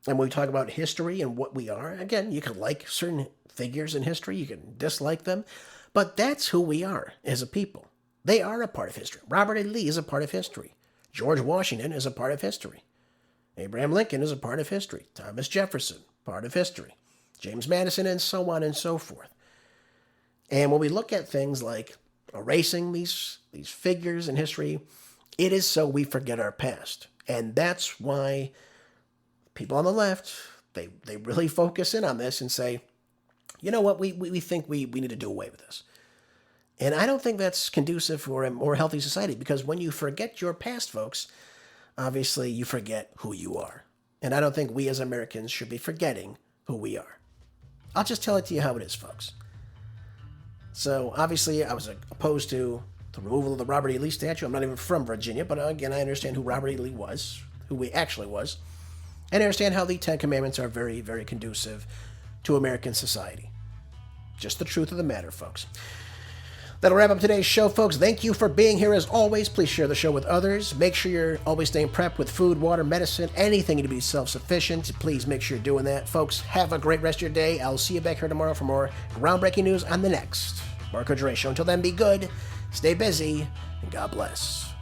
And when we talk about history and what we are, again, you can like certain figures in history, you can dislike them, but that's who we are as a people. They are a part of history. Robert E. Lee is a part of history. George Washington is a part of history. Abraham Lincoln is a part of history. Thomas Jefferson, part of history. James Madison, and so on and so forth. And when we look at things like erasing these figures in history, it is so we forget our past. And that's why people on the left, they really focus in on this and say, you know what, we think we need to do away with this. And I don't think that's conducive for a more healthy society, because when you forget your past, folks, obviously you forget who you are. And I don't think we as Americans should be forgetting who we are. I'll just tell it to you how it is, folks. So obviously I was opposed to the removal of the Robert E. Lee statue. I'm not even from Virginia, but again, I understand who Robert E. Lee was, who he actually was. And I understand how the Ten Commandments are very, very conducive to American society. Just the truth of the matter, folks. That'll wrap up today's show, folks. Thank you for being here as always. Please share the show with others. Make sure you're always staying prepped with food, water, medicine, anything to be self-sufficient. Please make sure you're doing that. Folks, have a great rest of your day. I'll see you back here tomorrow for more groundbreaking news on the next Marco Dre Show. Until then, be good, stay busy, and God bless.